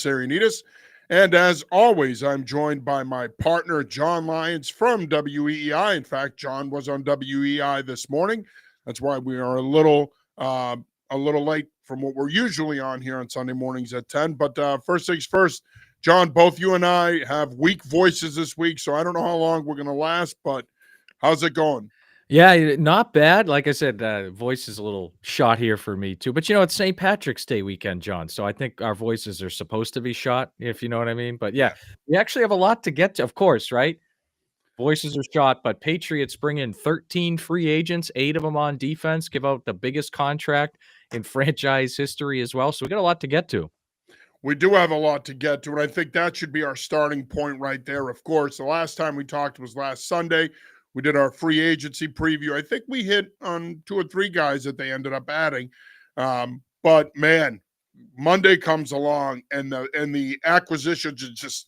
Sarianides. And as always, I'm joined by my partner, John Lyons from WEEI. In fact, John was on WEI this morning. That's why we are a little late from what we're usually on here on Sunday mornings at 10. But first things first, John, both you and I have weak voices this week, so I don't know how long we're going to last, but how's it going? Yeah, not bad. Like I said, voice is a little shot here for me too. But it's St. Patrick's Day weekend, John. So I think our voices are supposed to be shot, if you know what I mean. But yeah, we actually have a lot to get to, of course, right? Voices are shot, but Patriots bring in 13 free agents, 8 of them on defense, give out the biggest contract in franchise history as well. So we got a lot to get to. We do have a lot to get to, and I think that should be our starting point right there. Of course, the last time we talked was last Sunday. We did our free agency preview. I think we hit on 2 or 3 guys that they ended up adding. But man, Monday comes along and the acquisitions are just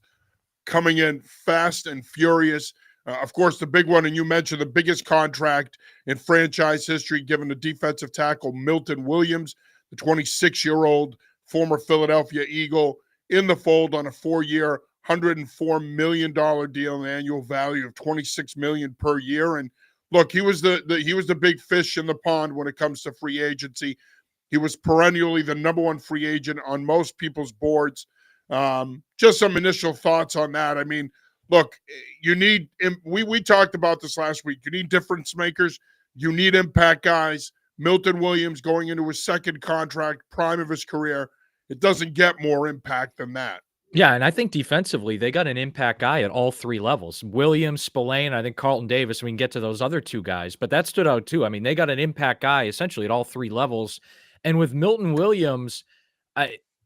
coming in fast and furious. Of course, the big one, and you mentioned the biggest contract in franchise history, given the defensive tackle Milton Williams, the 26-year-old former Philadelphia Eagle, in the fold on a 4-year, $104 million deal, an annual value of $26 million per year. And look, he was the big fish in the pond when it comes to free agency. He was perennially the number 1 free agent on most people's boards. Just some initial thoughts on that. I mean, look, you need we talked about this last week. You need difference makers. You need impact guys. Milton Williams going into his second contract, prime of his career. It doesn't get more impact than that. Yeah, and I think defensively, they got an impact guy at all 3 levels. Williams, Spillane, I think Carlton Davis. We can get to those other 2 guys, but that stood out too. I mean, they got an impact guy essentially at all 3 levels. And with Milton Williams,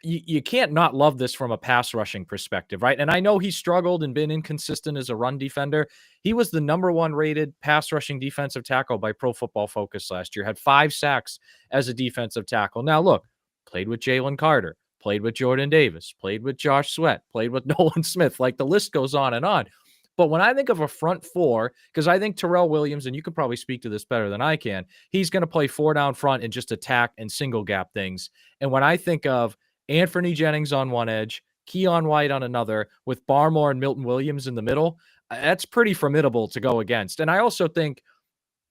you can't not love this from a pass rushing perspective, right? And I know he struggled and been inconsistent as a run defender. He was the number 1 rated pass rushing defensive tackle by Pro Football Focus last year, had 5 sacks as a defensive tackle. Now, look, played with Jalen Carter, played with Jordan Davis, played with Josh Sweat, played with Nolan Smith. Like the list goes on and on. But when I think of a front 4, because I think Terrell Williams, and you could probably speak to this better than I can, he's going to play 4 down front and just attack and single gap things. And when I think of Anthony Jennings on one edge, Keon White on another, with Barmore and Milton Williams in the middle, that's pretty formidable to go against. And I also think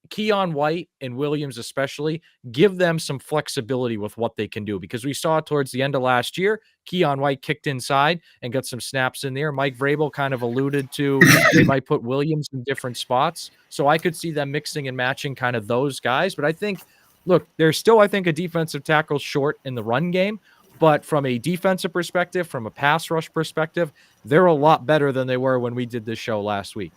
Keon White and Williams especially give them some flexibility with what they can do, because we saw towards the end of last year, Keon White kicked inside and got some snaps in there. Mike Vrabel kind of alluded to they might put Williams in different spots. So I could see them mixing and matching kind of those guys. But I think, look, there's still, I think, a defensive tackle short in the run game. But from a defensive perspective, from a pass rush perspective, they're a lot better than they were when we did this show last week.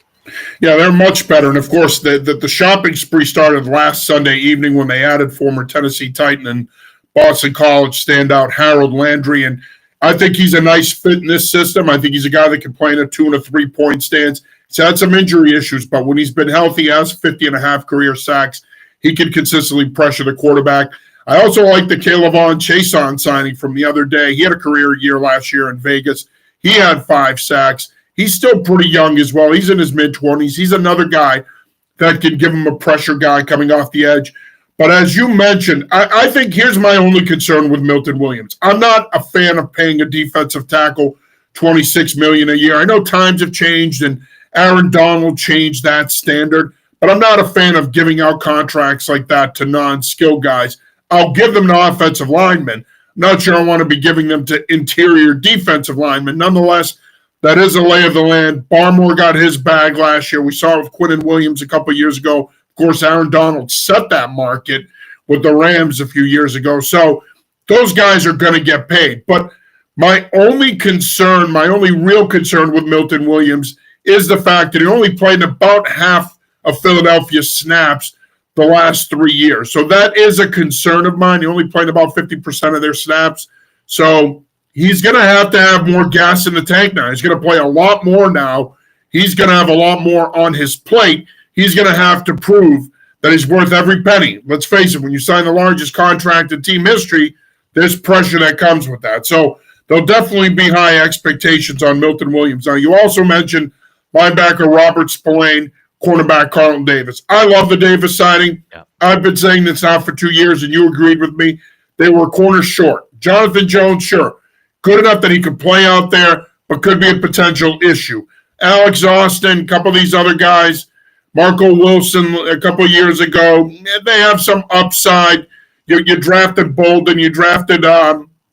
Yeah, they're much better. And, of course, the shopping spree started last Sunday evening when they added former Tennessee Titan and Boston College standout Harold Landry. And I think he's a nice fit in this system. I think he's a guy that can play in a 2- and a 3-point stance. He's had some injury issues, but when he's been healthy, has 50.5 career sacks, he can consistently pressure the quarterback. I also like the Kayvon Chason signing from the other day. He had a career year last year in Vegas. He had 5 sacks. He's still pretty young as well. He's in his mid-20s. He's another guy that can give him a pressure guy coming off the edge. But as you mentioned, I think here's my only concern with Milton Williams. I'm not a fan of paying a defensive tackle $26 million a year. I know times have changed and Aaron Donald changed that standard, but I'm not a fan of giving out contracts like that to non-skilled guys. I'll give them to offensive linemen. I'm not sure I want to be giving them to interior defensive linemen. Nonetheless, that is a lay of the land. Barmore got his bag last year. We saw it with Quinnen Williams a couple of years ago. Of course, Aaron Donald set that market with the Rams a few years ago. So those guys are going to get paid. But my only real concern with Milton Williams is the fact that he only played about half of Philadelphia's snaps the last 3 years. So that is a concern of mine. He only played about 50% of their snaps. So he's going to have more gas in the tank now. He's going to play a lot more now. He's going to have a lot more on his plate. He's going to have to prove that he's worth every penny. Let's face it, when you sign the largest contract in team history, there's pressure that comes with that. So there'll definitely be high expectations on Milton Williams. Now, you also mentioned linebacker Robert Spillane, cornerback Carlton Davis. I love the Davis signing. Yeah. I've been saying this now for 2 years, and you agreed with me. They were corner short. Jonathan Jones, sure. good enough that he could play out there, but could be a potential issue. Alex Austin, a couple of these other guys, Marco Wilson a couple of years ago, they have some upside. You drafted Bolden, you drafted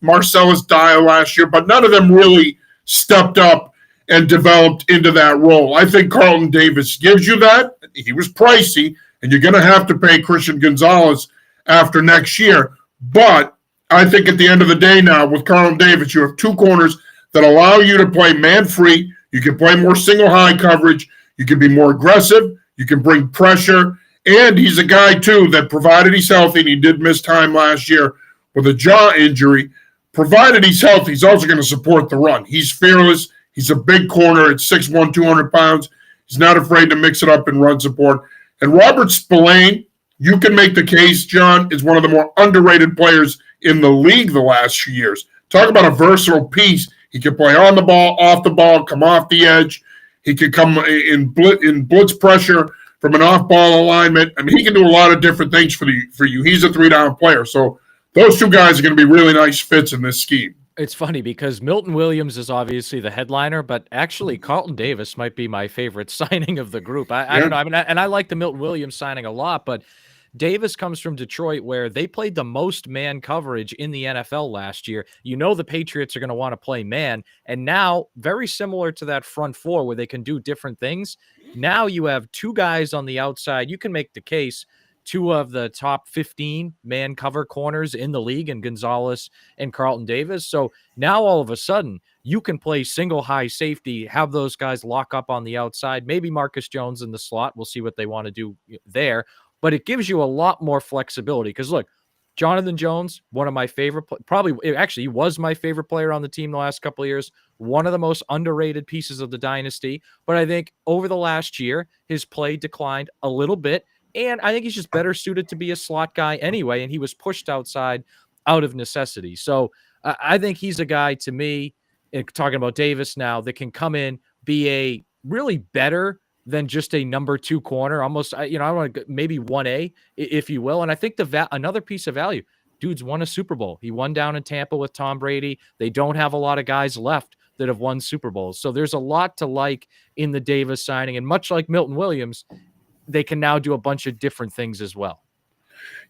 Marcellus Dyer last year, but none of them really stepped up and developed into that role. I think Carlton Davis gives you that. He was pricey, and you're going to have to pay Christian Gonzalez after next year. But I think at the end of the day now, with Carlton Davis, you have two corners that allow you to play man-free. You can play more single-high coverage. You can be more aggressive. You can bring pressure. And he's a guy, too, that provided he's healthy, and he did miss time last year with a jaw injury, provided he's healthy, he's also going to support the run. He's fearless. He's a big corner at 6'1", 200 pounds. He's not afraid to mix it up in run support. And Robert Spillane, you can make the case, John, is one of the more underrated players in the league the last few years. Talk about a versatile piece. He can play on the ball, off the ball, come off the edge. He can come in blitz pressure from an off-ball alignment. I mean, he can do a lot of different things for you. He's a three-down player. So those two guys are going to be really nice fits in this scheme. It's funny because Milton Williams is obviously the headliner, but actually Carlton Davis might be my favorite signing of the group. I don't know. I mean, and I like the Milton Williams signing a lot, but Davis comes from Detroit, where they played the most man coverage in the NFL last year. You know the Patriots are going to want to play man, and now, very similar to that front four where they can do different things, now you have two guys on the outside. You can make the case two of the top 15 man cover corners in the league, and Gonzalez and Carlton Davis. So now all of a sudden you can play single high safety, have those guys lock up on the outside, maybe Marcus Jones in the slot. We'll see what they want to do there, but it gives you a lot more flexibility. Because look, Jonathan Jones, one of my favorite, he was my favorite player on the team the last couple of years, one of the most underrated pieces of the dynasty. But I think over the last year, his play declined a little bit. And I think he's just better suited to be a slot guy anyway. And he was pushed outside out of necessity. So I think he's a guy, to me, talking about Davis now, that can come in, be a really better than just a number two corner, almost, I want to maybe 1A, if you will. And I think another piece of value, dude's won a Super Bowl. He won down in Tampa with Tom Brady. They don't have a lot of guys left that have won Super Bowls. So there's a lot to like in the Davis signing. And much like Milton Williams, they can now do a bunch of different things as well.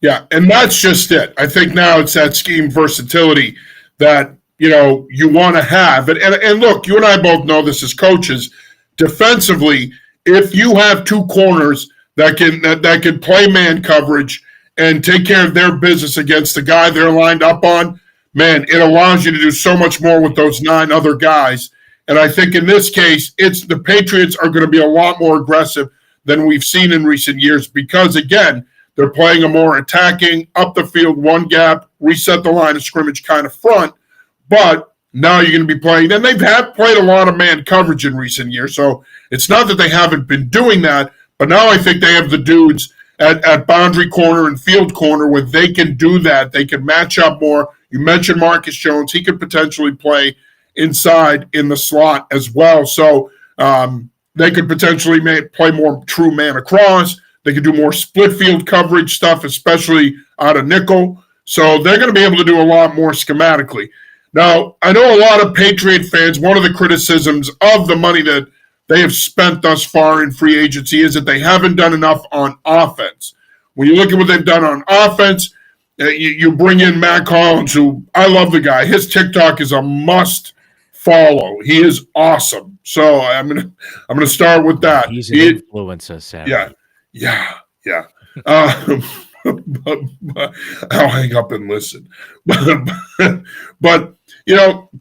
Yeah, and that's just it. I think now it's that scheme versatility that, you want to have. And look, you and I both know this as coaches. Defensively, if you have two corners that can play man coverage and take care of their business against the guy they're lined up on, man, it allows you to do so much more with those 9 other guys. And I think in this case, the Patriots are going to be a lot more aggressive than we've seen in recent years because, again, they're playing a more attacking, up the field, one gap, reset the line of scrimmage kind of front. But now you're going to be playing, and they've played a lot of man coverage in recent years, so it's not that they haven't been doing that, but now I think they have the dudes at boundary corner and field corner where they can do that. They can match up more. You mentioned Marcus Jones. He could potentially play inside in the slot as well. So they could potentially play more true man across. They could do more split field coverage stuff, especially out of nickel. So they're going to be able to do a lot more schematically. Now, I know a lot of Patriot fans, one of the criticisms of the money that they have spent thus far in free agency is that they haven't done enough on offense. When you look at what they've done on offense, you bring in Matt Collins, who I love the guy. His TikTok is a must follow. He is awesome. So I'm gonna start with that. He's an influencer, Sam. Yeah. But I'll hang up and listen. But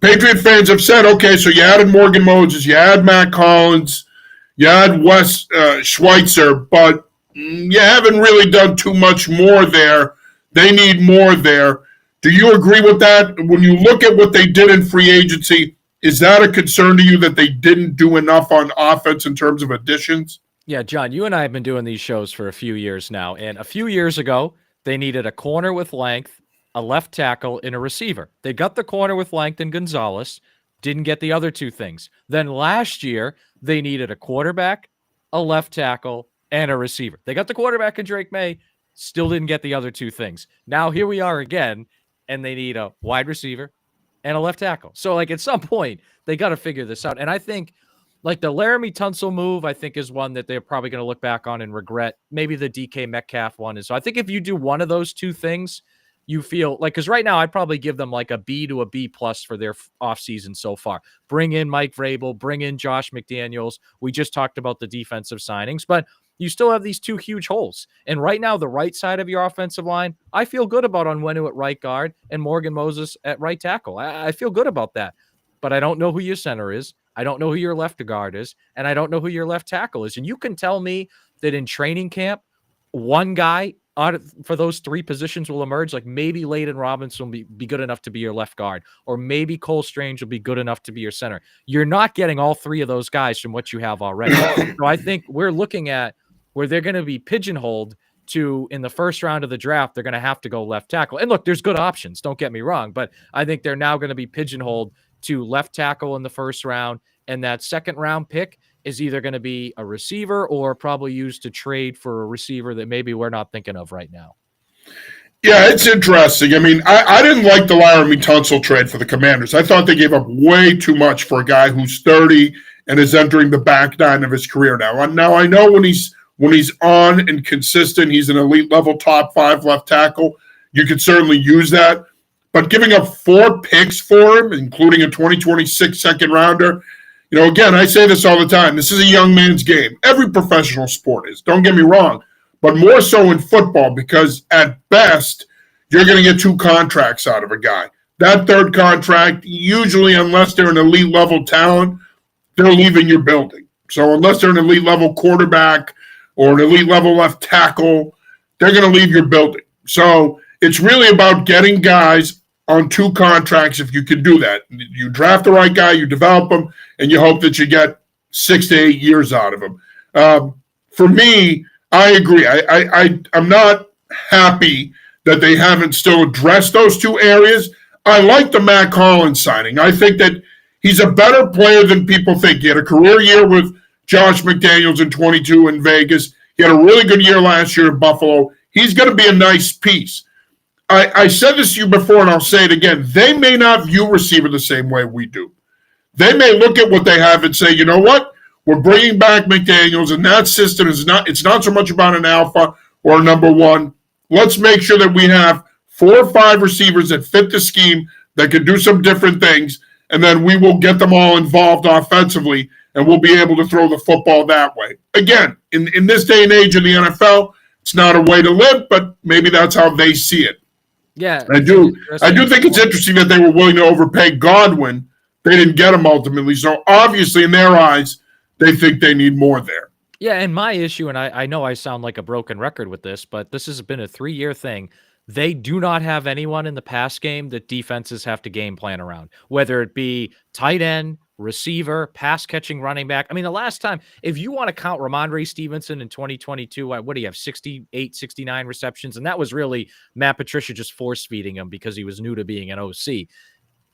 Patriot fans have said, okay, so you added Morgan Moses, you add Matt Collins, you add Wes Schweitzer, but you haven't really done too much more there. They need more there. Do you agree with that? When you look at what they did in free agency, is that a concern to you that they didn't do enough on offense in terms of additions? Yeah, John, you and I have been doing these shows for a few years now, and a few years ago, they needed a corner with length, a left tackle, and a receiver. They got the corner with length in Gonzalez, didn't get the other two things. Then last year, they needed a quarterback, a left tackle, and a receiver. They got the quarterback in Drake May, still didn't get the other two things. Now here we are again, and they need a wide receiver, and a left tackle. So, like, at some point, they got to figure this out. And I think, like, the Laramie Tunsil move, I think, is one that they're probably going to look back on and regret. Maybe the DK Metcalf one is. So I think if you do one of those two things, you feel like, because right now I'd probably give them like a B to a B plus for their offseason so far. Bring in Mike Vrabel, bring in Josh McDaniels. We just talked about the defensive signings, but you still have these two huge holes. And right now, the right side of your offensive line, I feel good about Onwenu at right guard and Morgan Moses at right tackle. I feel good about that. But I don't know who your center is. I don't know who your left guard is. And I don't know who your left tackle is. And you can tell me that in training camp, one guy for those three positions will emerge. Like maybe Layden Robinson will be good enough to be your left guard, or maybe Cole Strange will be good enough to be your center. You're not getting all three of those guys from what you have already. So I think we're looking at where they're going to be pigeonholed to, in the first round of the draft, they're going to have to go left tackle. And look, there's good options, don't get me wrong, but I think they're now going to be pigeonholed to left tackle in the first round, and that second round pick is either going to be a receiver or probably used to trade for a receiver that maybe we're not thinking of right now. Yeah, it's interesting. I mean, I didn't like the Laramie Tunsil trade for the Commanders. I thought they gave up way too much for a guy who's 30 and is entering the back nine of his career now. Now I know when he's on and consistent, he's an elite level top 5 left tackle. You could certainly use that. But giving up 4 picks for him, including a 2026 second rounder, again, I say this all the time. This is a young man's game. Every professional sport is, don't get me wrong, but more so in football, because at best, you're going to get 2 contracts out of a guy. That third contract, usually, unless they're an elite level talent, they're leaving your building. So unless they're an elite level quarterback or an elite level left tackle, they're going to leave your building. So it's really about getting guys on 2 contracts if you can do that. You draft the right guy, you develop him, and you hope that you get 6 to 8 years out of him. For me, I agree. I'm not happy that they haven't still addressed those 2 areas. I like the Matt Collins signing. I think that he's a better player than people think. He had a career year with Josh McDaniels in 22 in Vegas. He had a really good year last year in Buffalo. He's going to be a nice piece. I said this to you before, and I'll say it again. They may not view receiver the same way we do. They may look at what they have and say, you know what? We're bringing back McDaniels, and that system it's not so much about an alpha or a number 1. Let's make sure that we have 4 or 5 receivers that fit the scheme, that can do some different things, and then we will get them all involved offensively, and we'll be able to throw the football that way. Again, in this day and age of the NFL, it's not a way to live, but maybe that's how they see it. Yeah, I do think it's interesting that they were willing to overpay Godwin. They didn't get him ultimately. So obviously, in their eyes, they think they need more there. Yeah, and my issue, and I know I sound like a broken record with this, but this has been a 3-year thing. They do not have anyone in the pass game that defenses have to game plan around, whether it be tight end, receiver, pass catching running back. I mean, the last time, if you want to count Ramondre Stevenson in 2022, what do you have, 68, 69 receptions? And that was really Matt Patricia just force feeding him because he was new to being an OC.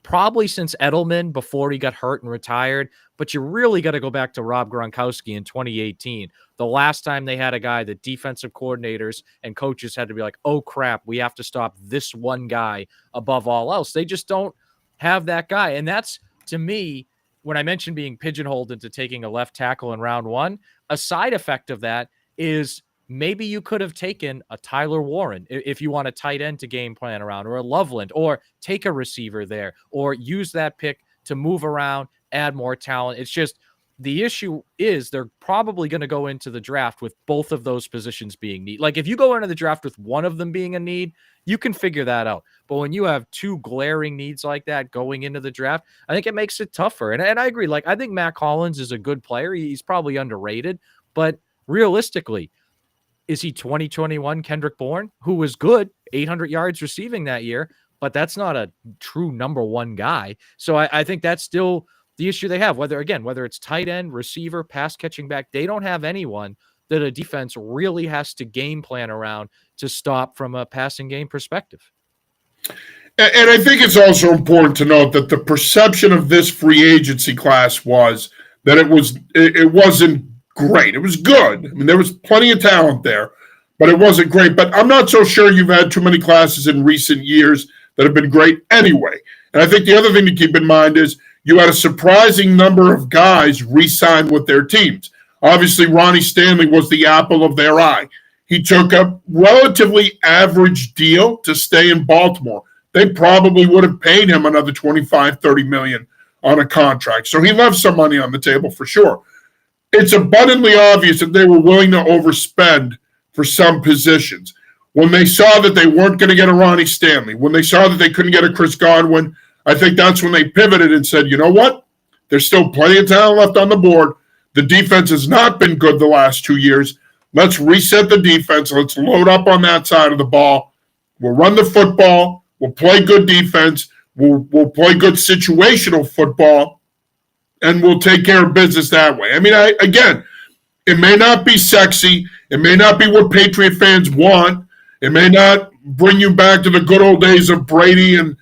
Probably since Edelman before he got hurt and retired, but you really got to go back to Rob Gronkowski in 2018. The last time they had a guy that defensive coordinators and coaches had to be like, oh crap, we have to stop this one guy above all else. They just don't have that guy. And that's, to me, when I mentioned being pigeonholed into taking a left tackle in round 1, a side effect of that is maybe you could have taken a Tyler Warren if you want a tight end to game plan around, or a Loveland, or take a receiver there, or use that pick to move around, add more talent. It's just, the issue is they're probably going to go into the draft with both of those positions being need. Like if you go into the draft with one of them being a need, you can figure that out. But when you have 2 glaring needs like that going into the draft, I think it makes it tougher. And I agree. Like, I think Matt Collins is a good player. He's probably underrated, but realistically, is he 2021 Kendrick Bourne, who was good, 800 yards receiving that year, but that's not a true number 1 guy. So I think that's still the issue they have, whether it's tight end, receiver, pass catching back, they don't have anyone that a defense really has to game plan around to stop from a passing game perspective. And I think it's also important to note that the perception of this free agency class was that it wasn't great. It was good. I mean, there was plenty of talent there, but it wasn't great. But I'm not so sure you've had too many classes in recent years that have been great anyway. And I think the other thing to keep in mind is you had a surprising number of guys re-sign with their teams. Obviously, Ronnie Stanley was the apple of their eye. He took a relatively average deal to stay in Baltimore. They probably would have paid him another 25, 30 million on a contract. So he left some money on the table for sure. It's abundantly obvious that they were willing to overspend for some positions. When they saw that they weren't going to get a Ronnie Stanley, when they saw that they couldn't get a Chris Godwin, I think that's when they pivoted and said, you know what? There's still plenty of talent left on the board. The defense has not been good the last 2 years. Let's reset the defense. Let's load up on that side of the ball. We'll run the football. We'll play good defense. We'll play good situational football, and we'll take care of business that way. I mean, again, it may not be sexy. It may not be what Patriot fans want. It may not bring you back to the good old days of Brady and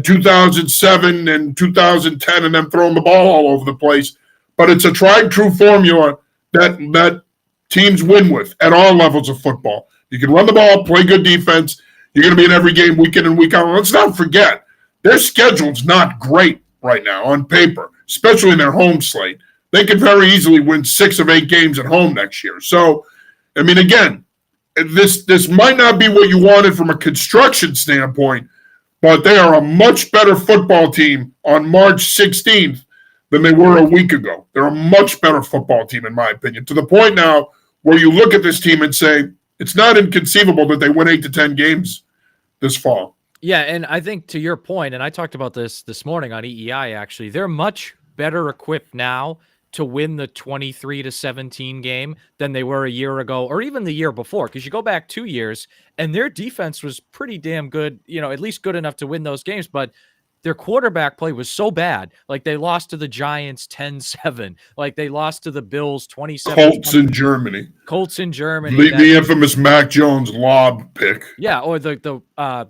2007 and 2010 and them throwing the ball all over the place. But it's a tried true formula that teams win with at all levels of football. You can run the ball, play good defense. You're going to be in every game week in and week out. Let's not forget, their schedule's not great right now on paper, especially in their home slate. They could very easily win 6 of 8 games at home next year. So, I mean, again, this might not be what you wanted from a construction standpoint, but they are a much better football team on March 16th than they were a week ago. They're a much better football team, in my opinion, to the point now where you look at this team and say, it's not inconceivable that they win 8 to 10 games this fall. Yeah, and I think to your point, and I talked about this morning on EEI, actually, they're much better equipped now to win the 23-17 game than they were a year ago or even the year before. Because you go back 2 years and their defense was pretty damn good, at least good enough to win those games. But their quarterback play was so bad. Like they lost to the Giants 10-7. Like they lost to the Bills 27. Colts in Germany. The infamous Mac Jones lob pick. Yeah, or the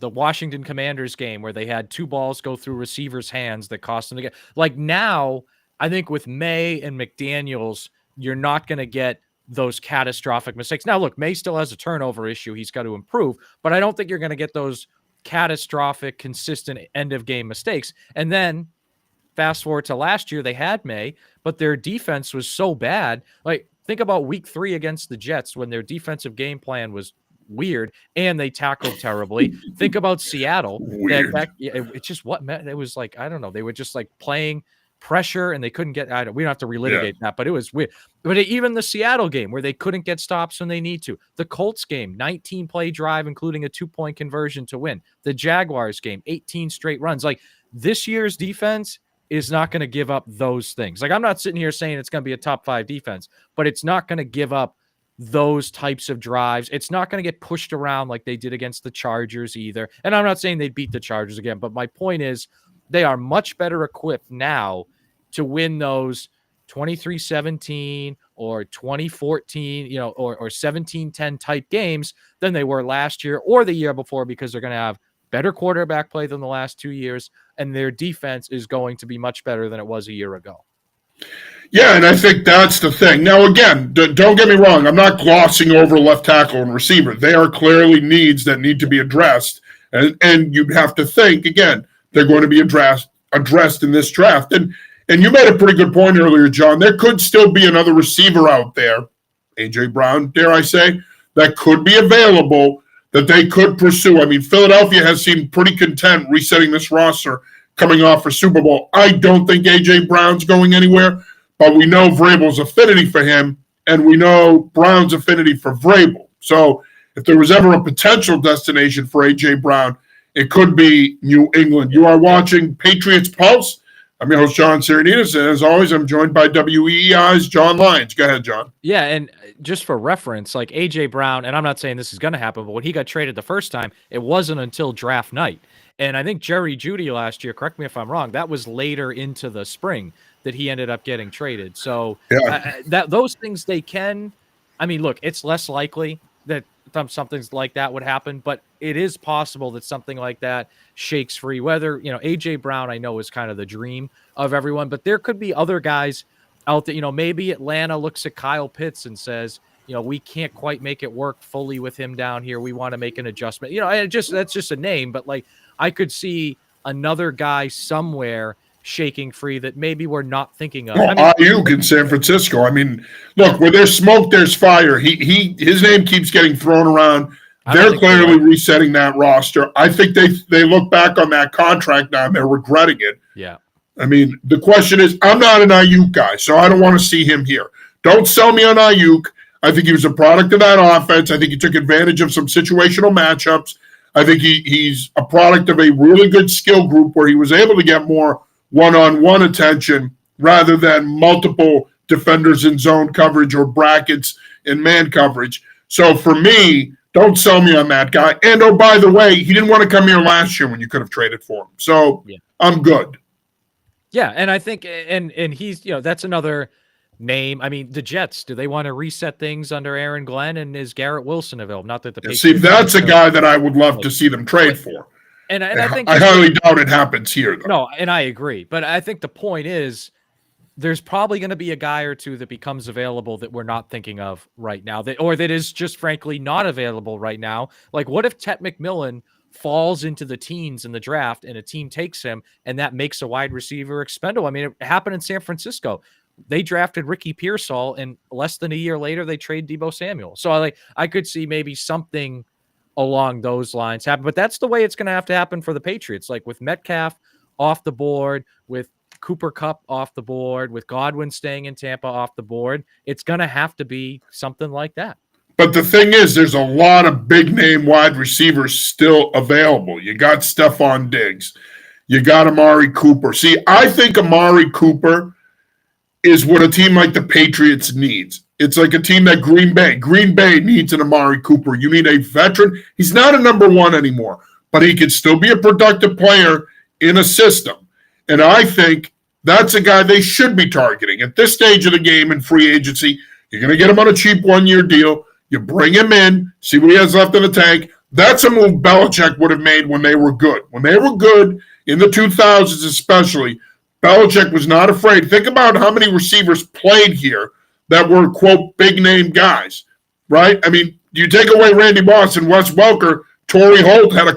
Washington Commanders game where they had 2 balls go through receivers' hands that cost them the game. Like now, I think with May and McDaniels, you're not going to get those catastrophic mistakes. Now, look, May still has a turnover issue. He's got to improve, but I don't think you're going to get those catastrophic, consistent end-of-game mistakes. And then fast forward to last year, they had May, but their defense was so bad. Like, think about week 3 against the Jets when their defensive game plan was weird and they tackled terribly. Think about Seattle. Weird. It's just what it was like. I don't know. They were just like playing pressure and they couldn't get. We don't have to relitigate that, but it was weird. But even the Seattle game where they couldn't get stops when they need to. The Colts game, 19-play drive, including a 2-point conversion to win. The Jaguars game, 18 straight runs. Like this year's defense is not going to give up those things. Like I'm not sitting here saying it's going to be a top 5 defense, but it's not going to give up those types of drives. It's not going to get pushed around like they did against the Chargers either. And I'm not saying they'd beat the Chargers again, but my point is they are much better equipped now to win those 23-17 or 20-14, or 17-10 type games than they were last year or the year before, because they're going to have better quarterback play than the last 2 years, and their defense is going to be much better than it was a year ago. Yeah, and I think that's the thing. Now, again, don't get me wrong. I'm not glossing over left tackle and receiver. They are clearly needs that need to be addressed, and you'd have to think, again, they're going to be addressed in this draft. And you made a pretty good point earlier, John. There could still be another receiver out there, A.J. Brown, dare I say, that could be available that they could pursue. I mean, Philadelphia has seemed pretty content resetting this roster coming off for Super Bowl. I don't think A.J. Brown's going anywhere, but we know Vrabel's affinity for him, and we know Brown's affinity for Vrabel. So if there was ever a potential destination for A.J. Brown, it could be New England. You are watching Patriots Pulse. I'm your host, John Sarianides, and as always, I'm joined by WEEI's John Lyons. Go ahead, John. Yeah, and just for reference, like A.J. Brown, and I'm not saying this is going to happen, but when he got traded the first time, it wasn't until draft night. And I think Jerry Jeudy last year, correct me if I'm wrong, that was later into the spring that he ended up getting traded. So those things they can – I mean, look, it's less likely that something like that would happen, but it is possible that something like that shakes free. Whether, A.J. Brown, I know, is kind of the dream of everyone, but there could be other guys out there. Maybe Atlanta looks at Kyle Pitts and says, we can't quite make it work fully with him down here. We want to make an adjustment. That's just a name, but like I could see another guy somewhere shaking free that maybe we're not thinking of. Well, I mean, Ayuk in San Francisco. I mean, look, where there's smoke, there's fire. His name keeps getting thrown around. They're clearly resetting that roster. I think they look back on that contract now and they're regretting it. Yeah. I mean, the question is, I'm not an Ayuk guy, so I don't want to see him here. Don't sell me on Ayuk. I think he was a product of that offense. I think he took advantage of some situational matchups. I think he's a product of a really good skill group where he was able to get more one-on-one attention rather than multiple defenders in zone coverage or brackets in man coverage. So for me, don't sell me on that guy. And, oh, by the way, he didn't want to come here last year when you could have traded for him. So I'm good. Yeah, and I think and he's, that's another name. I mean, the Jets, do they want to reset things under Aaron Glenn, and is Garrett Wilson available? Not that the Patriots. See, that's a guy that I would love to see them trade for. And I think I highly doubt it happens here, though. No, and I agree. But I think the point is there's probably going to be a guy or two that becomes available that we're not thinking of right now, that is just frankly not available right now. Like, what if Tet McMillan falls into the teens in the draft and a team takes him and that makes a wide receiver expendable? I mean, it happened in San Francisco. They drafted Ricky Pearsall, and less than a year later, they trade Deebo Samuel. So I could see maybe something along those lines happen, but that's the way it's going to have to happen for the Patriots. Like with Metcalf off the board, with Cooper Kupp off the board, with Godwin staying in Tampa off the board, it's going to have to be something like that. But the thing is, there's a lot of big-name wide receivers still available. You got Stephon Diggs. You got Amari Cooper. See, I think Amari Cooper is what a team like the Patriots needs. It's like a team that Green Bay needs an Amari Cooper. You need a veteran. He's not a number one anymore, but he can still be a productive player in a system. And I think that's a guy they should be targeting. At this stage of the game in free agency, you're going to get him on a cheap one-year deal. You bring him in, see what he has left in the tank. That's a move Belichick would have made when they were good. When they were good, in the 2000s especially, Belichick was not afraid. Think about how many receivers played here that were, quote, big-name guys, right? I mean, you take away Randy Moss and Wes Welker, Torrey Holt had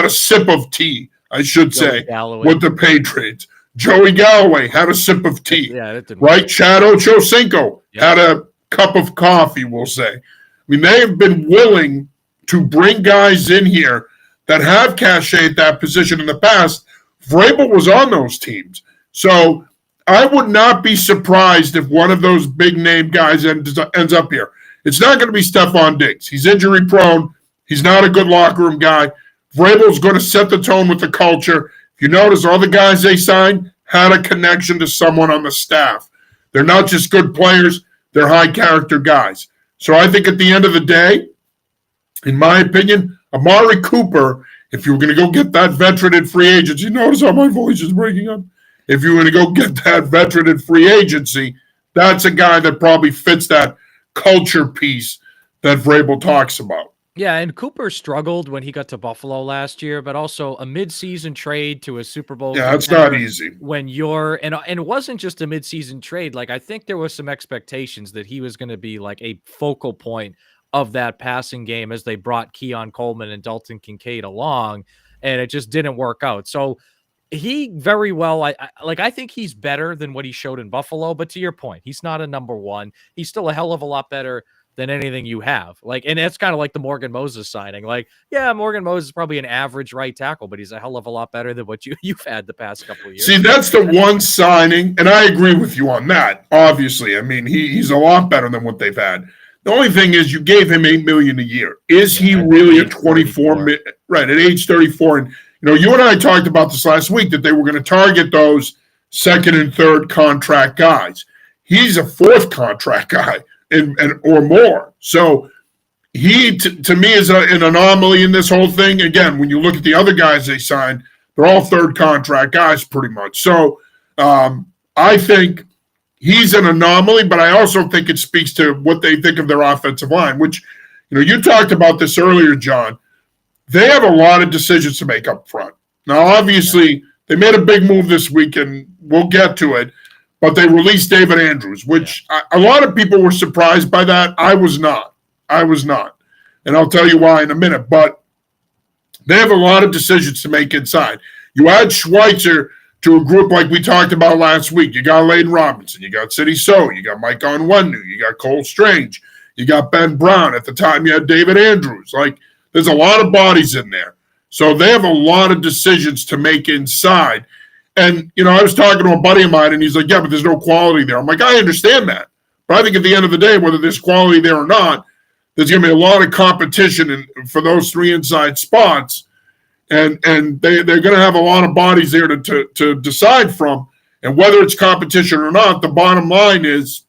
a sip of tea, I should say, with the Patriots. Joey Galloway had a sip of tea, right? Chad Ochocinco had a cup of coffee, we'll say. I mean, they have been willing to bring guys in here that have cachet at that position in the past. Vrabel was on those teams. So I would not be surprised if one of those big-name guys ends up here. It's not going to be Stephon Diggs. He's injury-prone. He's not a good locker-room guy. Vrabel's going to set the tone with the culture. If you notice, all the guys they signed had a connection to someone on the staff. They're not just good players. They're high-character guys. So I think at the end of the day, in my opinion, Amari Cooper, if you were going to go get that veteran in free agency, notice how my voice is breaking up. If you were going to go get that veteran in free agency, that's a guy that probably fits that culture piece that Vrabel talks about. Yeah, and Cooper struggled when he got to Buffalo last year, but also a midseason trade to a Super Bowl. Yeah, that's not easy. When and it wasn't just a midseason trade. Like, I think there was some expectations that he was going to be like a focal point of that passing game as they brought Keon Coleman and Dalton Kincaid along, and it just didn't work out. So he very well, I think he's better than what he showed in Buffalo, but to your point, he's not a number one. He's still a hell of a lot better than anything you have. Like, and it's kind of like the Morgan Moses signing. Like, yeah, Morgan Moses is probably an average right tackle, but he's a hell of a lot better than what you've had the past couple of years. See, that's the one signing, and I agree with you on that. Obviously, I mean, he's a lot better than what they've had. The only thing is, you gave him $8 million a year. Is he really a 24? Right, at age 34? And you and I talked about this last week that they were going to target those second and third contract guys. He's a fourth contract guy. And or more. So he, to me, is an anomaly in this whole thing. Again, when you look at the other guys they signed, they're all third contract guys pretty much. So I think he's an anomaly, but I also think it speaks to what they think of their offensive line, which, you talked about this earlier, John. They have a lot of decisions to make up front. Now, obviously, they made a big move this week, and we'll get to it. But they released David Andrews, which a lot of people were surprised by that. I was not. And I'll tell you why in a minute. But they have a lot of decisions to make inside. You add Schweitzer to a group like we talked about last week. You got Layden Robinson, you got Sidney So, you got Mike Onwenu, you got Cole Strange, you got Ben Brown. At the time, you had David Andrews. Like, there's a lot of bodies in there. So they have a lot of decisions to make inside. And, I was talking to a buddy of mine, and he's like, yeah, but there's no quality there. I'm like, I understand that. But I think at the end of the day, whether there's quality there or not, there's going to be a lot of competition for those 3 inside spots. And they're going to have a lot of bodies there to decide from. And whether it's competition or not, the bottom line is,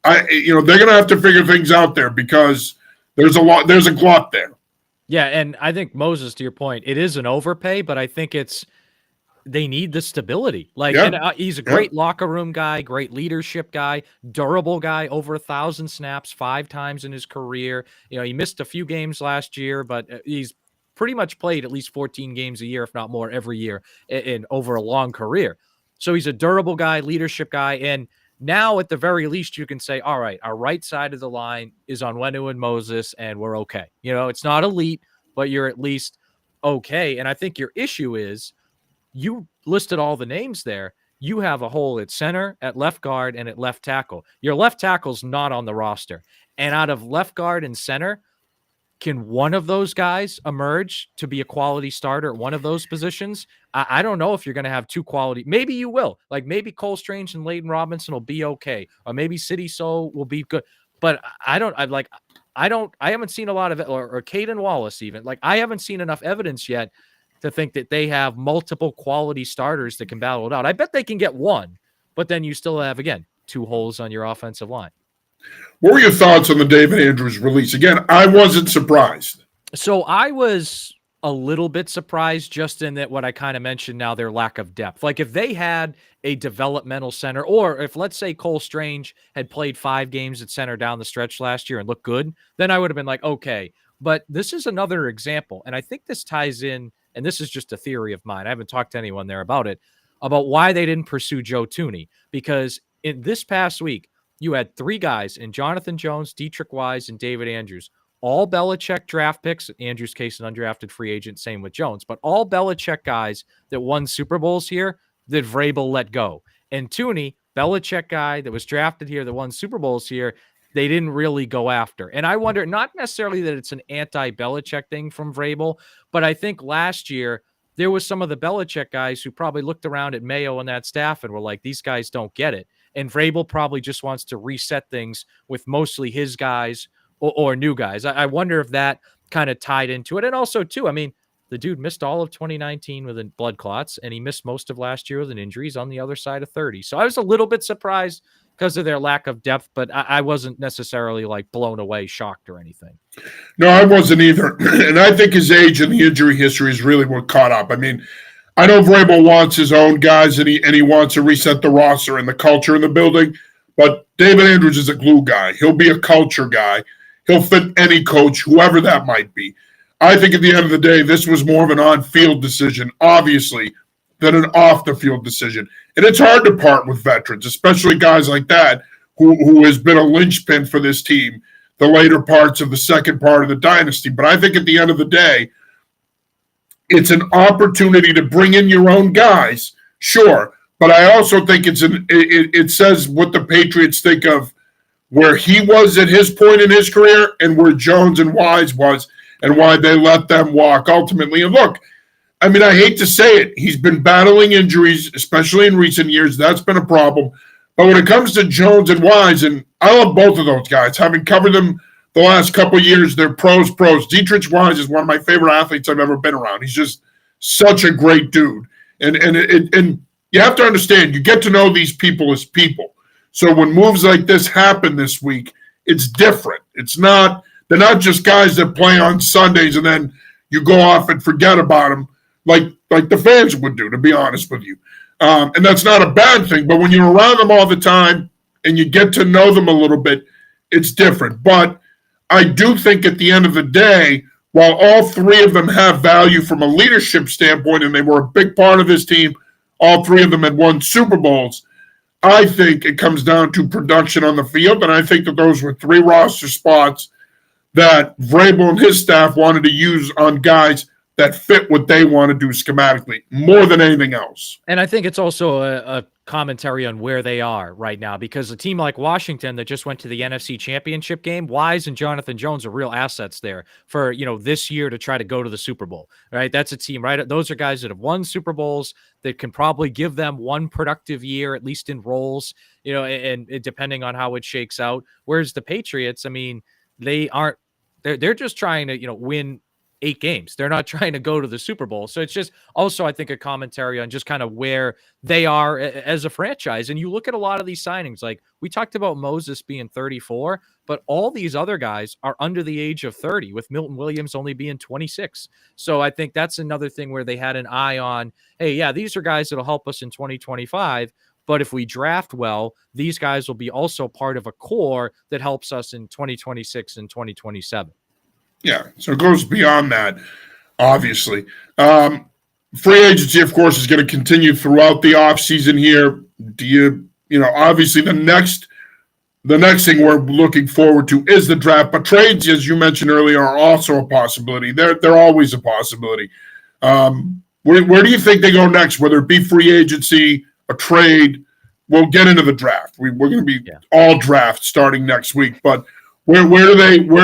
they're going to have to figure things out there because there's a glut there. Yeah, and I think, Moses, to your point, it is an overpay, but I think they need the stability. Like, he's a great locker room guy, great leadership guy, durable guy, over 1,000 snaps 5 times in his career. He missed a few games last year, but he's pretty much played at least 14 games a year, if not more, every year in over a long career. So he's a durable guy, leadership guy, and now, at the very least, you can say, all right, our right side of the line is Onwenu and Moses, and we're okay. It's not elite, but you're at least okay. And I think your issue is you listed all the names there. You have a hole at center, at left guard, and at left tackle. Your left tackle's not on the roster. And out of left guard and center, can one of those guys emerge to be a quality starter at one of those positions? I don't know if you're going to have 2 quality. Maybe you will. Like, maybe Cole Strange and Layden Robinson will be okay. Or maybe Sidney So will be good. But I haven't seen a lot of it. Or Caden Wallace even. Like, I haven't seen enough evidence yet to think that they have multiple quality starters that can battle it out. I bet they can get one. But then you still have, again, 2 holes on your offensive line. What were your thoughts on the David Andrews release? Again, I wasn't surprised. So I was a little bit surprised just in that what I kind of mentioned now, their lack of depth. Like, if they had a developmental center, or if, let's say, Cole Strange had played 5 games at center down the stretch last year and looked good, then I would have been like, okay. But this is another example, and I think this ties in, and this is just a theory of mine. I haven't talked to anyone there about why they didn't pursue Joe Thuney. Because in this past week, you had 3 guys in Jonathan Jones, Dietrich Wise, and David Andrews, all Belichick draft picks. Andrews' case, an undrafted free agent, same with Jones, but all Belichick guys that won Super Bowls here that Vrabel let go. And Thuney, Belichick guy that was drafted here that won Super Bowls here, they didn't really go after. And I wonder, not necessarily that it's an anti-Belichick thing from Vrabel, but I think last year there was some of the Belichick guys who probably looked around at Mayo and that staff and were like, these guys don't get it. And Vrabel probably just wants to reset things with mostly his guys or new guys. I wonder if that kind of tied into it. And also, too, I mean, the dude missed all of 2019 with blood clots, and he missed most of last year with an injury. He's on the other side of 30. So I was a little bit surprised because of their lack of depth, but I wasn't necessarily like blown away, shocked, or anything. No, I wasn't either. And I think his age and the injury history is really what caught up. I mean, I know Vrabel wants his own guys, and he wants to reset the roster and the culture in the building, but David Andrews is a glue guy. He'll be a culture guy. He'll fit any coach, whoever that might be. I think at the end of the day, this was more of an on-field decision, obviously, than an off-the-field decision. And it's hard to part with veterans, especially guys like that who has been a linchpin for this team the later parts of the second part of the dynasty. But I think at the end of the day, it's an opportunity to bring in your own guys, sure. But I also think it says what the Patriots think of where he was at his point in his career and where Jones and Wise was and why they let them walk ultimately. And look, I mean, I hate to say it. He's been battling injuries, especially in recent years. That's been a problem. But when it comes to Jones and Wise, and I love both of those guys, having covered them the last couple of years, they're pros. Dietrich Wise is one of my favorite athletes I've ever been around. He's just such a great dude. And you have to understand, you get to know these people as people. So when moves like this happen this week, it's different. They're not just guys that play on Sundays and then you go off and forget about them like the fans would do, to be honest with you. And that's not a bad thing, but when you're around them all the time and you get to know them a little bit, it's different. But I do think at the end of the day, while all 3 of them have value from a leadership standpoint and they were a big part of this team, all 3 of them had won Super Bowls, I think it comes down to production on the field, and I think that those were 3 roster spots that Vrabel and his staff wanted to use on guys that fit what they want to do schematically more than anything else. And I think it's also a commentary on where they are right now, because a team like Washington that just went to the NFC Championship game, Wise and Jonathan Jones are real assets there for, this year to try to go to the Super Bowl, right? That's a team, right? Those are guys that have won Super Bowls that can probably give them one productive year, at least in roles, and depending on how it shakes out. Whereas the Patriots, I mean, they're just trying to, win 8 games. They're not trying to go to the Super Bowl. So it's just also, I think, a commentary on just kind of where they are as a franchise. And you look at a lot of these signings, like we talked about Moses being 34, but all these other guys are under the age of 30, with Milton Williams only being 26. So I think that's another thing where they had an eye on, hey, yeah, these are guys that'll help us in 2025. But if we draft well, these guys will be also part of a core that helps us in 2026 and 2027. Yeah, so it goes beyond that, obviously. Free agency, of course, is going to continue throughout the offseason here. Do you obviously the next thing we're looking forward to is the draft, but trades, as you mentioned earlier, are also a possibility. They're always a possibility. Where do you think they go next, whether it be free agency, a trade? We'll get into the draft. We're going to be all draft starting next week, but where do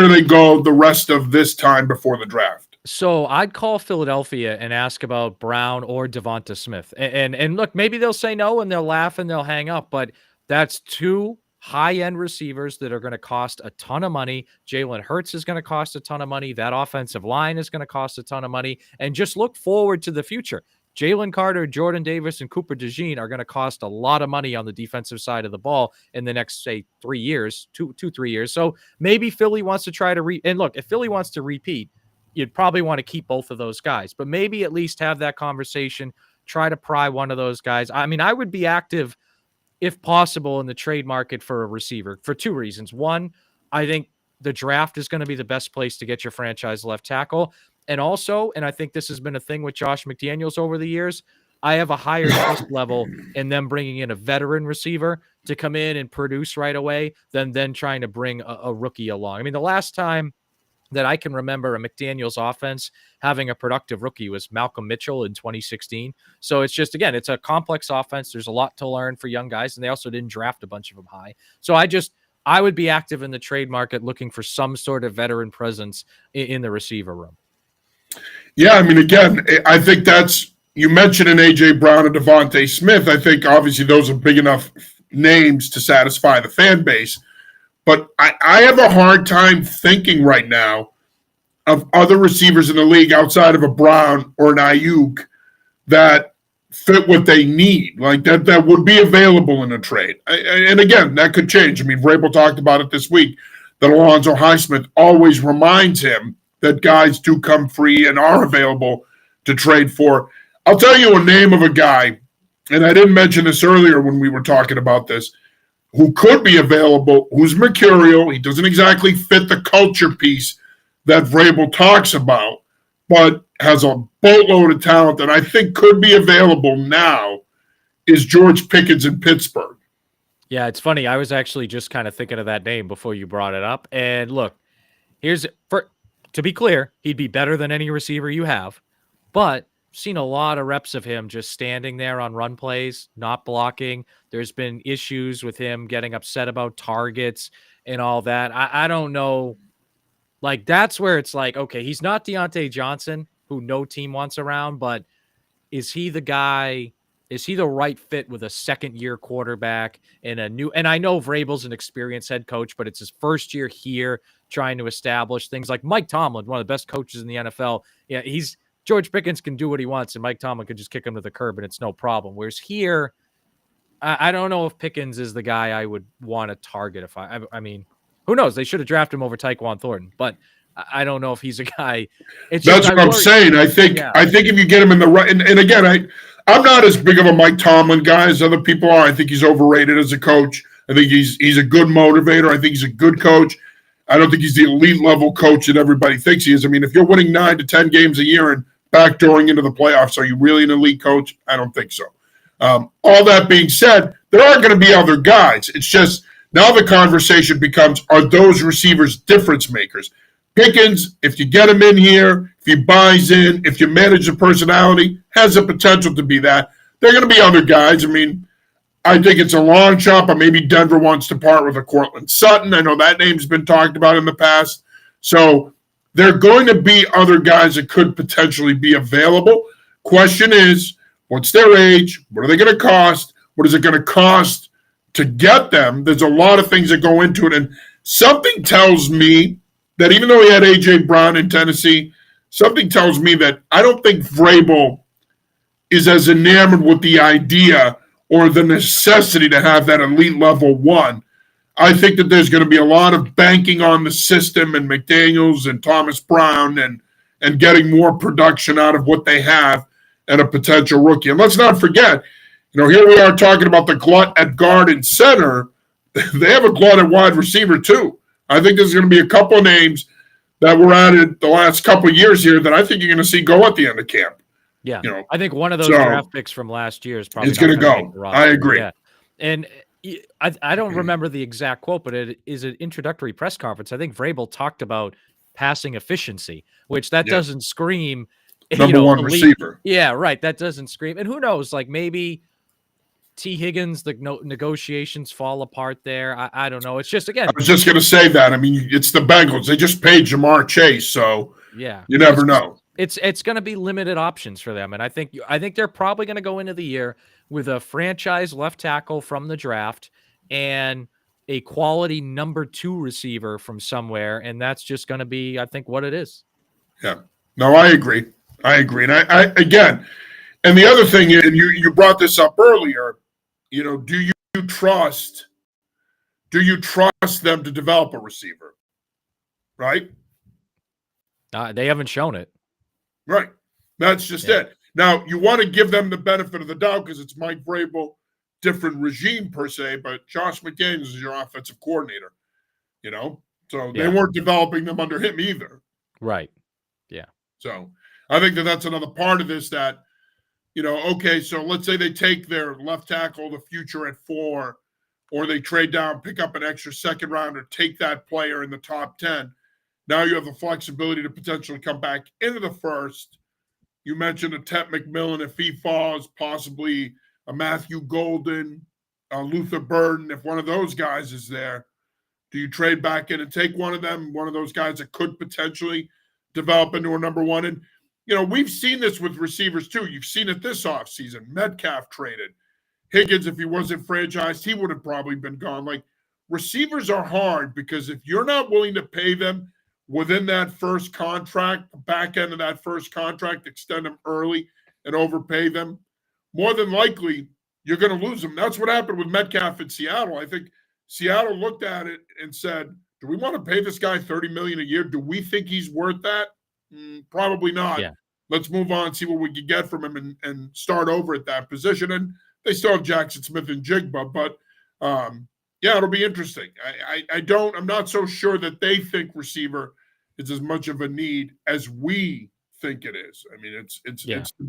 they go the rest of this time before the draft? So I'd call Philadelphia and ask about Brown or Devonta Smith. And look, maybe they'll say no and they'll laugh and they'll hang up, but that's 2 high-end receivers that are going to cost a ton of money. Jalen Hurts is going to cost a ton of money. That offensive line is going to cost a ton of money. And just look forward to the future. Jalen Carter, Jordan Davis, and Cooper DeJean are going to cost a lot of money on the defensive side of the ball in the next, say, 3 years, 3 years. So maybe Philly wants to try to and look, if Philly wants to repeat, you'd probably want to keep both of those guys, but maybe at least have that conversation, try to pry one of those guys. I mean, I would be active if possible in the trade market for a receiver for 2 reasons. One, I think the draft is going to be the best place to get your franchise left tackle. And also, and I think this has been a thing with Josh McDaniels over the years, I have a higher trust level in them bringing in a veteran receiver to come in and produce right away than trying to bring a rookie along. I mean, the last time that I can remember a McDaniels offense having a productive rookie was Malcolm Mitchell in 2016. So it's just, again, it's a complex offense. There's a lot to learn for young guys, and they also didn't draft a bunch of them high. So I would be active in the trade market looking for some sort of veteran presence in the receiver room. Yeah, I mean, again, I think you mentioned an A.J. Brown and Devontae Smith. I think obviously those are big enough names to satisfy the fan base. But I have a hard time thinking right now of other receivers in the league outside of a Brown or an Ayuk that fit what they need, like that would be available in a trade. And again, that could change. I mean, Vrabel talked about it this week, that Alonzo Highsmith always reminds him that guys do come free and are available to trade for. I'll tell you a name of a guy, and I didn't mention this earlier when we were talking about this, who could be available, who's mercurial. He doesn't exactly fit the culture piece that Vrabel talks about, but has a boatload of talent that I think could be available now, is George Pickens in Pittsburgh. Yeah, it's funny. I was actually just kind of thinking of that name before you brought it up. And look, to be clear, he'd be better than any receiver you have, but seen a lot of reps of him just standing there on run plays, not blocking. There's been issues with him getting upset about targets and all that. I don't know. Like, that's where it's like, okay, he's not Deontay Johnson, who no team wants around, but is he the guy? Is he the right fit with a second-year quarterback and and I know Vrabel's an experienced head coach, but it's his first year here trying to establish things like Mike Tomlin, one of the best coaches in the NFL. Yeah, George Pickens can do what he wants, and Mike Tomlin could just kick him to the curb, and it's no problem. Whereas here, I don't know if Pickens is the guy I would want to target. I mean, who knows? They should have drafted him over Tyquan Thornton, but I don't know if he's a guy. That's what I'm saying. I think if you get him in the right, and again, I'm not as big of a Mike Tomlin guy as other people are. I think he's overrated as a coach. I think he's a good motivator. I think he's a good coach. I don't think he's the elite level coach that everybody thinks he is. I mean, if you're winning 9 to 10 games a year and backdooring into the playoffs, are you really an elite coach? I don't think so. All that being said, there are going to be other guys. It's just now the conversation becomes, are those receivers difference makers? Pickens, if you get him in here, he buys in, if you manage the personality, has the potential to be that. There are going to be other guys. I mean, I think it's a long shot, but maybe Denver wants to part with a Cortland Sutton. I know that name's been talked about in the past. So there are going to be other guys that could potentially be available. Question is, what's their age? What are they going to cost? What is it going to cost to get them? There's a lot of things that go into it. And something tells me that even though he had A.J. Brown in Tennessee, something tells me that I don't think Vrabel is as enamored with the idea or the necessity to have that elite level one. I think that there's going to be a lot of banking on the system and McDaniels and Thomas Brown and getting more production out of what they have and a potential rookie. And let's not forget, here we are talking about the glut at guard and center. They have a glut at wide receiver too. I think there's going to be a couple of names that were added the last couple of years here that I think you're going to see go at the end of camp. Yeah, I think one of those draft picks from last year is probably it's going to go. I agree. Yeah. And I don't remember the exact quote, but it is an introductory press conference. I think Vrabel talked about passing efficiency, which that doesn't scream number one elite receiver. Yeah, right. That doesn't scream. And who knows? Like maybe T. Higgins, the negotiations fall apart there. I don't know. It's just, again, I was just going to say that. I mean, it's the Bengals. They just paid Jamar Chase, so you never know. It's going to be limited options for them, and I think they're probably going to go into the year with a franchise left tackle from the draft and a quality number 2 receiver from somewhere, and that's just going to be, I think, what it is. Yeah. No, I agree. And I again, and the other thing is, and you brought this up earlier, do you trust them to develop a receiver? Right? They haven't shown it. Right. That's just it. Now, you want to give them the benefit of the doubt because it's Mike Vrabel, different regime per se, but Josh McDaniels is your offensive coordinator, So they weren't developing them under him either. Right. Yeah. So I think that's another part of this that, okay, so let's say they take their left tackle, the future at 4, or they trade down, pick up an extra second round, or take that player in the top 10. Now you have the flexibility to potentially come back into the first. You mentioned a Tet McMillan if he falls, possibly a Matthew Golden, a Luther Burden. If one of those guys is there, do you trade back in and take one of them, one of those guys that could potentially develop into a number 1? And, we've seen this with receivers too. You've seen it this offseason. Metcalf traded. Higgins, if he wasn't franchised, he would have probably been gone. Like, receivers are hard because if you're not willing to pay them within that first contract, back end of that first contract, extend them early and overpay them, more than likely you're going to lose them. That's what happened with Metcalf in Seattle. I think Seattle looked at it and said, do we want to pay this guy $30 million a year? Do we think he's worth that? Probably not. Yeah. Let's move on, see what we can get from him and start over at that position. And they still have Jackson Smith and Jigba, but it'll be interesting. I'm not so sure that they think receiver is as much of a need as we think it is. I mean, it's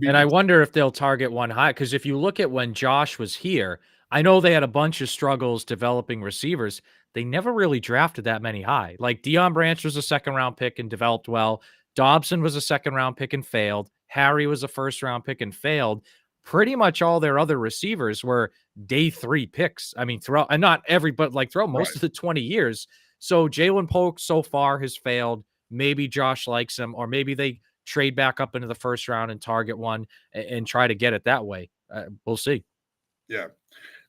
and I wonder if they'll target one high, because if you look at when Josh was here, I know they had a bunch of struggles developing receivers. They never really drafted that many high. Like Deion Branch was a second-round pick and developed well. Dobson was a second-round pick and failed. Harry was a first-round pick and failed. Pretty much all their other receivers were day 3 picks. I mean, throughout, and not every, but like throughout most of the 20 years. So Jalen Polk so far has failed. Maybe Josh likes him, or maybe they trade back up into the first round and target one and try to get it that way. We'll see. Yeah.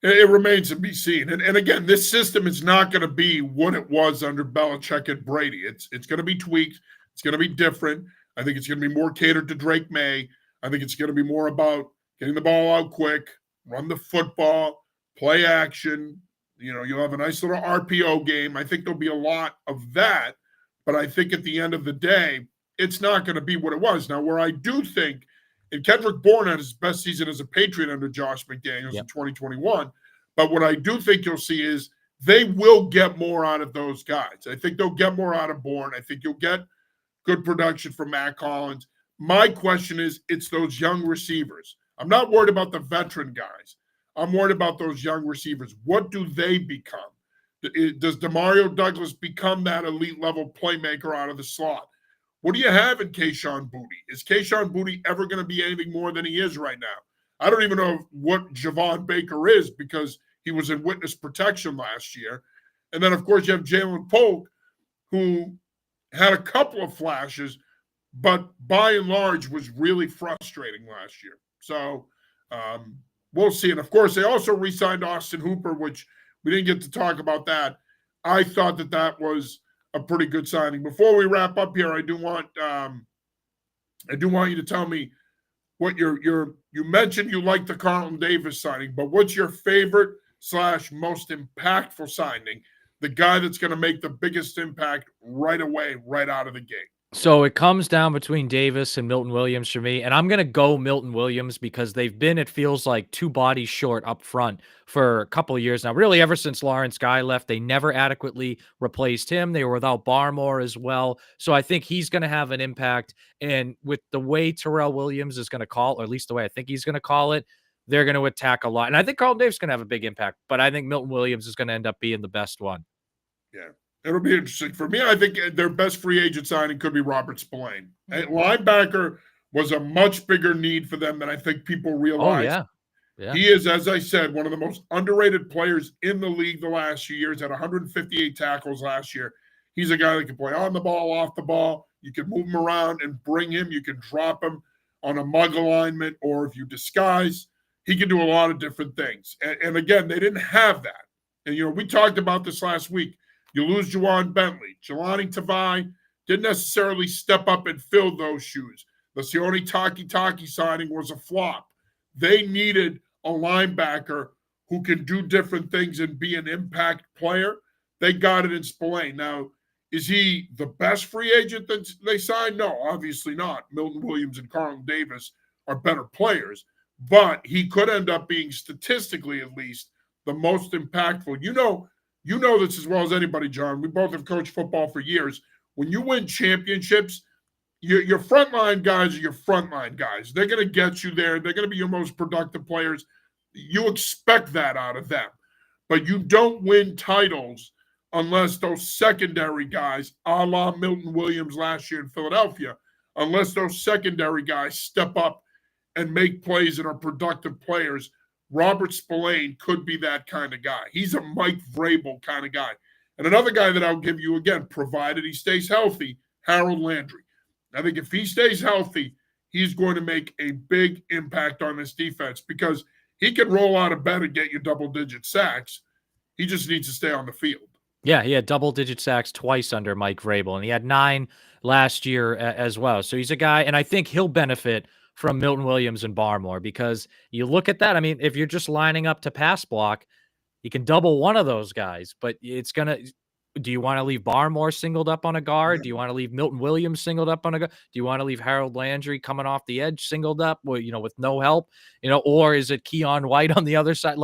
It remains to be seen. And again, this system is not going to be what it was under Belichick and Brady. It's going to be tweaked. It's going to be different. I think it's going to be more catered to Drake May. I think it's going to be more about getting the ball out quick, run the football, play action. You'll have a nice little RPO game. I think there'll be a lot of that. But I think at the end of the day, it's not going to be what it was. Now, where I do think, and Kendrick Bourne had his best season as a Patriot under Josh McDaniels in 2021, but what I do think you'll see is they will get more out of those guys. I think they'll get more out of Bourne. I think you'll get good production from Matt Collins. My question is, it's those young receivers. I'm not worried about the veteran guys. I'm worried about those young receivers. What do they become? Does Demario Douglas become that elite level playmaker out of the slot? what do you have in Kayshon Boutte? Is Kayshon Boutte ever going to be anything more than he is right now? I don't even know what Javon Baker is because he was in witness protection last year. And then, of course, you have Jalen Polk, who had a couple of flashes, but by and large was really frustrating last year. So we'll see. And, of course, they also re-signed Austin Hooper, which we didn't get to talk about that. I thought that was a pretty good signing. Before we wrap up here, I do want you to tell me what you mentioned you like the Carlton Davis signing, but what's your favorite / most impactful signing? The guy that's going to make the biggest impact right away, right out of the gate. So it comes down between Davis and Milton Williams for me, and I'm going to go Milton Williams because they've been, it feels like, two bodies short up front for a couple of years now. Really, ever since Lawrence Guy left, they never adequately replaced him. They were without Barmore as well. So I think he's going to have an impact. And with the way Terrell Williams is going to call, or at least the way I think he's going to call it, they're going to attack a lot. And I think Carlton Davis is going to have a big impact, but I think Milton Williams is going to end up being the best one. Yeah. It'll be interesting. For me, I think their best free agent signing could be Robert Spillane. Linebacker was a much bigger need for them than I think people realize. Oh, yeah. Yeah. He is, as I said, one of the most underrated players in the league the last few years, had 158 tackles last year. He's a guy that can play on the ball, off the ball. You can move him around and bring him. You can drop him on a mug alignment, or if you disguise, he can do a lot of different things. And again, they didn't have that. And, we talked about this last week. You lose Juwan Bentley. Jelani Tavai didn't necessarily step up and fill those shoes. The Sione Taki signing was a flop. They needed a linebacker who can do different things and be an impact player. They got it in Spillane. Now, is he the best free agent that they signed? No, obviously not. Milton Williams and Carlton Davis are better players, but he could end up being, statistically at least, the most impactful. You know this as well as anybody, John. We both have coached football for years. When you win championships, your frontline guys are your frontline guys. They're going to get you there. They're going to be your most productive players. You expect that out of them. But you don't win titles unless those secondary guys, a la Milton Williams last year in Philadelphia, unless those secondary guys step up and make plays and are productive players. Robert Spillane could be that kind of guy. He's a Mike Vrabel kind of guy. And another guy that I'll give you, again, provided he stays healthy, Harold Landry. I think if he stays healthy, he's going to make a big impact on this defense because he can roll out of bed and get you double-digit sacks. He just needs to stay on the field. Yeah, he had double-digit sacks twice under Mike Vrabel, and he had 9 last year as well. So he's a guy, and I think he'll benefit from Milton Williams and Barmore because you look at that. I mean, if you're just lining up to pass block, you can double one of those guys, but it's going to – do you want to leave Barmore singled up on a guard? Do you want to leave Milton Williams singled up on a guard? Do you want to leave Harold Landry coming off the edge singled up with no help? Or is it Keon White on the other side?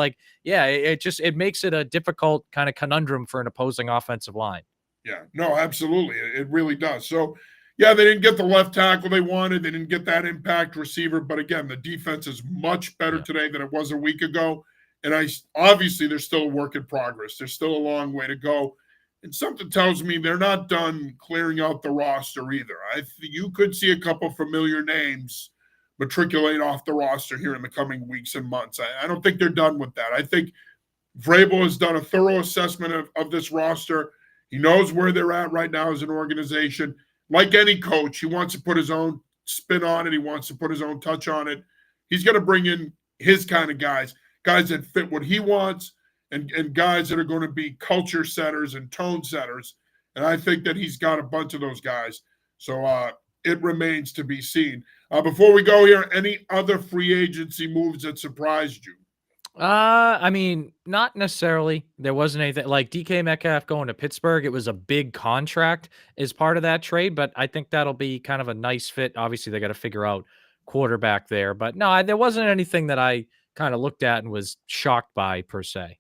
It makes it a difficult kind of conundrum for an opposing offensive line. Yeah, no, absolutely. It really does. So, yeah, they didn't get the left tackle they wanted. They didn't get that impact receiver. But again, the defense is much better today than it was a week ago. And obviously, there's still a work in progress. There's still a long way to go. And something tells me they're not done clearing out the roster either. You could see a couple familiar names matriculate off the roster here in the coming weeks and months. I don't think they're done with that. I think Vrabel has done a thorough assessment of this roster. He knows where they're at right now as an organization. Like any coach, he wants to put his own spin on it. He wants to put his own touch on it. He's going to bring in his kind of guys that fit what he wants, and guys that are going to be culture setters and tone setters. And I think that he's got a bunch of those guys. So it remains to be seen. Before we go here, any other free agency moves that surprised you? I mean, not necessarily. There wasn't anything like DK Metcalf going to Pittsburgh. It was a big contract as part of that trade, but I think that'll be kind of a nice fit. Obviously, they got to figure out quarterback there, but no, there wasn't anything that I kind of looked at and was shocked by per se.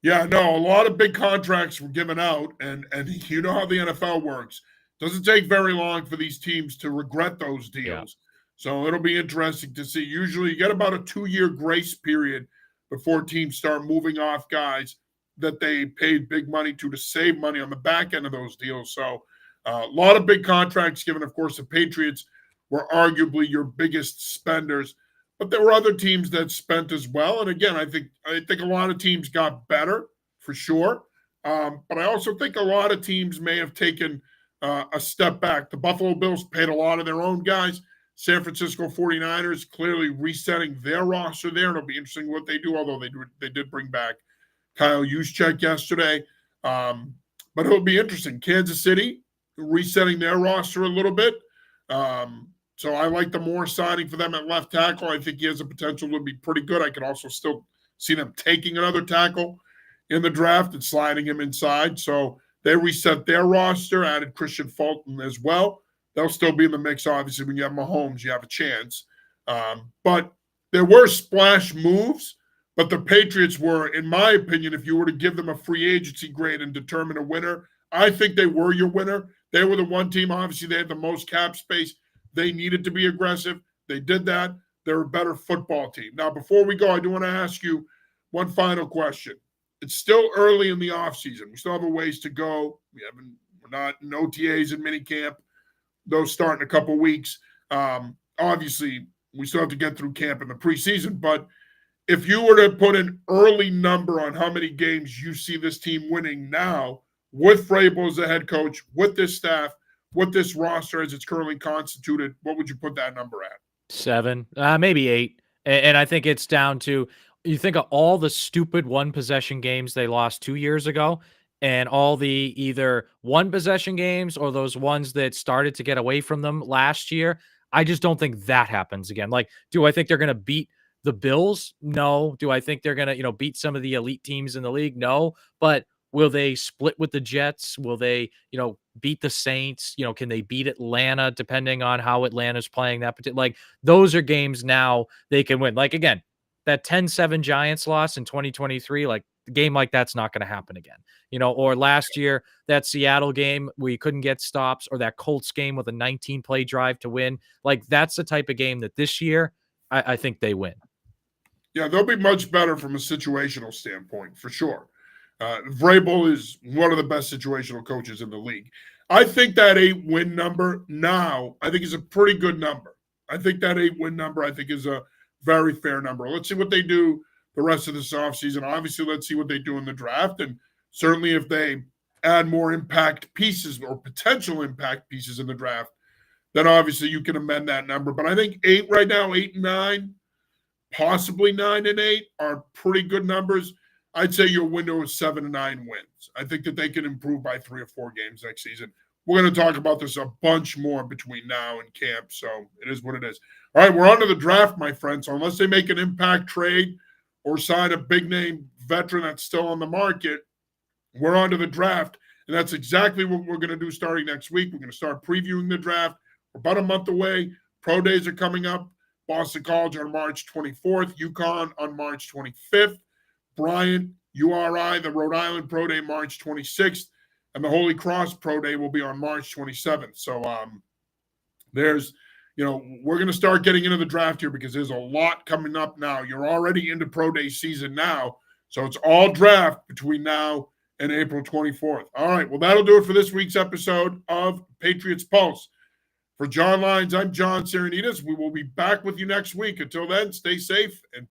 Yeah, no, a lot of big contracts were given out, and you know how the NFL works. Doesn't take very long for these teams to regret those deals. Yeah. So it'll be interesting to see. Usually you get about a 2-year grace period before teams start moving off guys that they paid big money to save money on the back end of those deals. So A lot of big contracts given. Of course, the Patriots were arguably your biggest spenders, but there were other teams that spent as well. And again, I think a lot of teams got better for sure. But I also think a lot of teams may have taken a step back. The Buffalo Bills paid a lot of their own guys. San Francisco 49ers clearly resetting their roster there. It'll be interesting what they do, although they did bring back Kyle Juszczyk yesterday. But it'll be interesting. Kansas City resetting their roster a little bit. So I like the Moore signing for them at left tackle. I think he has the potential to be pretty good. I could also still see them taking another tackle in the draft and sliding him inside. So they reset their roster, added Christian Fulton as well. They'll still be in the mix, obviously. When you have Mahomes, you have a chance. But there were splash moves, but the Patriots were, in my opinion, if you were to give them a free agency grade and determine a winner, I think they were your winner. They were the one team, obviously, they had the most cap space. They needed to be aggressive. They did that. They're a better football team. Now, before we go, I do want to ask you one final question. It's still early in the offseason. We still have a ways to go. We're not in OTAs and minicamp. Those start in a couple weeks. Obviously, we still have to get through camp in the preseason. But if you were to put an early number on how many games you see this team winning now, with Vrabel as the head coach, with this staff, with this roster as it's currently constituted, what would you put that number at? 7, maybe 8. And I think it's down to, you think of all the stupid one-possession games they lost 2 years ago, and all the either one-possession games or those ones that started to get away from them last year. I just don't think that happens again. Like, do I think they're going to beat the Bills? No. Do I think they're going to, beat some of the elite teams in the league? No. But will they split with the Jets? Will they, beat the Saints? Can they beat Atlanta, depending on how Atlanta's playing that particular? Like, those are games now they can win. Like, again, that 10-7 Giants loss in 2023, like, a game like that's not going to happen again. Or last year, that Seattle game where you couldn't get stops, or that Colts game with a 19-play drive to win. Like, that's the type of game that this year, I think they win. Yeah, they'll be much better from a situational standpoint, for sure. Vrabel is one of the best situational coaches in the league. I think that 8-win number now, I think is a pretty good number. I think that 8-win number, I think, is a very fair number. Let's see what they do the rest of this offseason. Obviously, let's see what they do in the draft. And certainly if they add more impact pieces or potential impact pieces in the draft, then obviously you can amend that number. But I think 8 right now, 8 and 9, possibly 9 and 8 are pretty good numbers. I'd say your window is 7 to 9 wins. I think that they can improve by 3 or 4 games next season. We're going to talk about this a bunch more between now and camp, so it is what it is. All right, we're on to the draft, my friends. So unless they make an impact trade or sign a big-name veteran that's still on the market, we're on to the draft, and that's exactly what we're going to do starting next week. We're going to start previewing the draft. We're about a month away. Pro days are coming up. Boston College on March 24th, UConn on March 25th, Bryant, URI, the Rhode Island Pro Day, March 26th, and the Holy Cross Pro Day will be on March 27th. So there's, we're going to start getting into the draft here because there's a lot coming up now. You're already into Pro Day season now, so it's all draft between now and April 24th. All right, well, that'll do it for this week's episode of Patriots Pulse. For John Lyons, I'm John Sarianides. We will be back with you next week. Until then, stay safe and